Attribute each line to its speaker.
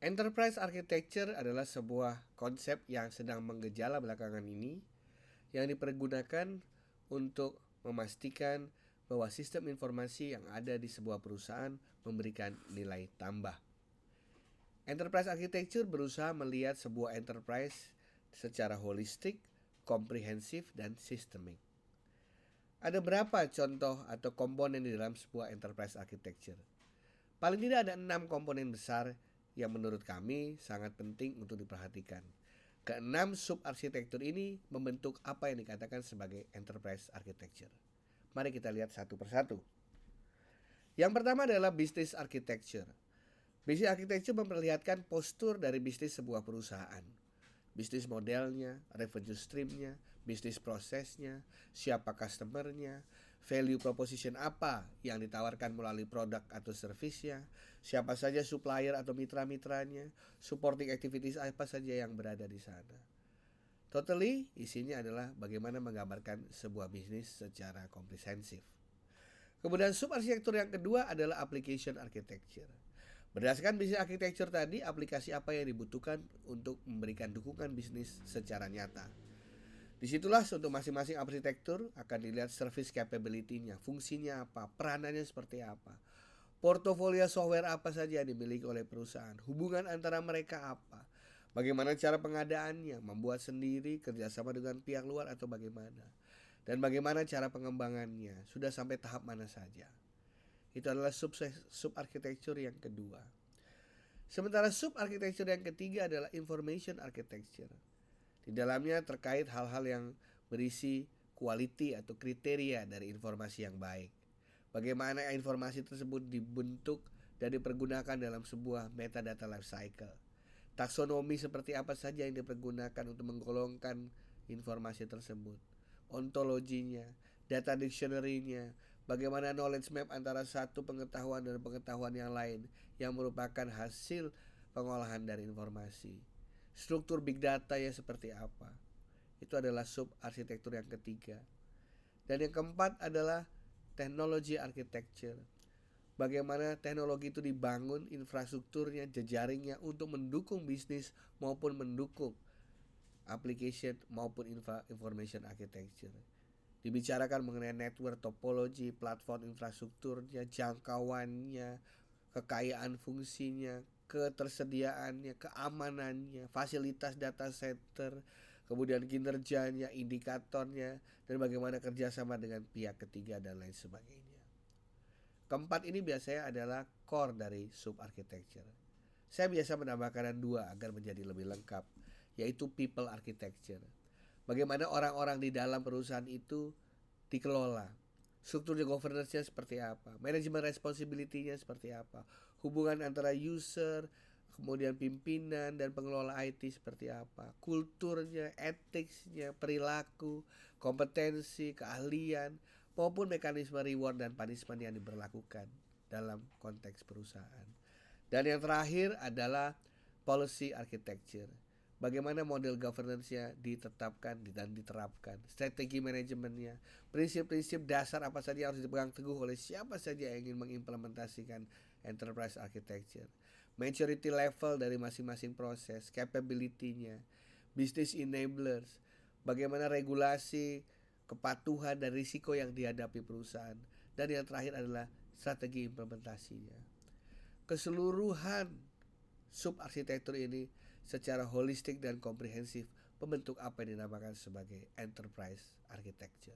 Speaker 1: Enterprise architecture adalah sebuah konsep yang sedang menggejala belakangan ini yang dipergunakan untuk memastikan bahwa sistem informasi yang ada di sebuah perusahaan memberikan nilai tambah. Enterprise architecture berusaha melihat sebuah enterprise secara holistik, komprehensif, dan sistemik. Ada berapa contoh atau komponen di dalam sebuah enterprise architecture? Paling tidak ada 6 komponen besar yang menurut kami sangat penting untuk diperhatikan. Keenam sub-arsitektur ini membentuk apa yang dikatakan sebagai enterprise architecture. Mari kita lihat satu persatu. Yang pertama adalah business architecture. Business architecture memperlihatkan postur dari bisnis sebuah perusahaan. Bisnis modelnya, revenue streamnya, bisnis prosesnya, siapa customernya, value proposition apa yang ditawarkan melalui produk atau servisnya, siapa saja supplier atau mitra-mitranya, supporting activities apa saja yang berada di sana. Totally, isinya adalah bagaimana menggambarkan sebuah bisnis secara komprehensif. Kemudian subarsitektur yang kedua adalah application architecture. Berdasarkan bisnis architecture tadi, aplikasi apa yang dibutuhkan untuk memberikan dukungan bisnis secara nyata. Disitulah untuk masing-masing arsitektur akan dilihat service capability-nya, fungsinya apa, peranannya seperti apa, portofolio software apa saja yang dimiliki oleh perusahaan, hubungan antara mereka apa, bagaimana cara pengadaannya, membuat sendiri, kerjasama dengan pihak luar atau bagaimana, dan bagaimana cara pengembangannya, sudah sampai tahap mana saja. Itu adalah sub-architecture yang kedua. Sementara sub-architecture yang ketiga adalah information architecture. Di dalamnya terkait hal-hal yang berisi quality atau kriteria dari informasi yang baik. Bagaimana informasi tersebut dibentuk dan dipergunakan dalam sebuah metadata lifecycle. Taksonomi seperti apa saja yang dipergunakan untuk menggolongkan informasi tersebut. Ontologinya, data dictionary-nya, bagaimana knowledge map antara satu pengetahuan dan pengetahuan yang lain yang merupakan hasil pengolahan dari informasi. Struktur big data ya seperti apa. Itu adalah sub arsitektur yang ketiga. Dan yang keempat adalah technology architecture. Bagaimana teknologi itu dibangun, infrastrukturnya, jejaringnya untuk mendukung bisnis maupun mendukung application maupun information architecture. Dibicarakan mengenai network topologi, platform infrastrukturnya, jangkauannya, kekayaan fungsinya, ketersediaannya, keamanannya, fasilitas data center, kemudian kinerjanya, indikatornya, dan bagaimana kerjasama dengan pihak ketiga dan lain sebagainya. Keempat ini biasanya adalah core dari sub-architecture. Saya biasa menambahkan dua agar menjadi lebih lengkap, yaitu people architecture. Bagaimana orang-orang di dalam perusahaan itu dikelola. Struktur governance-nya seperti apa, manajemen responsibility-nya seperti apa, hubungan antara user, kemudian pimpinan dan pengelola IT seperti apa, kulturnya, etiknya, perilaku, kompetensi, keahlian, maupun mekanisme reward dan punishment yang diberlakukan dalam konteks perusahaan. Dan yang terakhir adalah policy architecture. Bagaimana model governance-nya ditetapkan dan diterapkan, strategi manajemennya, prinsip-prinsip dasar apa saja yang harus dipegang teguh oleh siapa saja yang ingin mengimplementasikan enterprise architecture, maturity level dari masing-masing proses, capability-nya, business enablers, bagaimana regulasi, kepatuhan dan risiko yang dihadapi perusahaan, dan yang terakhir adalah strategi implementasinya. Keseluruhan sub-arsitektur ini secara holistik dan komprehensif membentuk apa yang dinamakan sebagai enterprise architecture.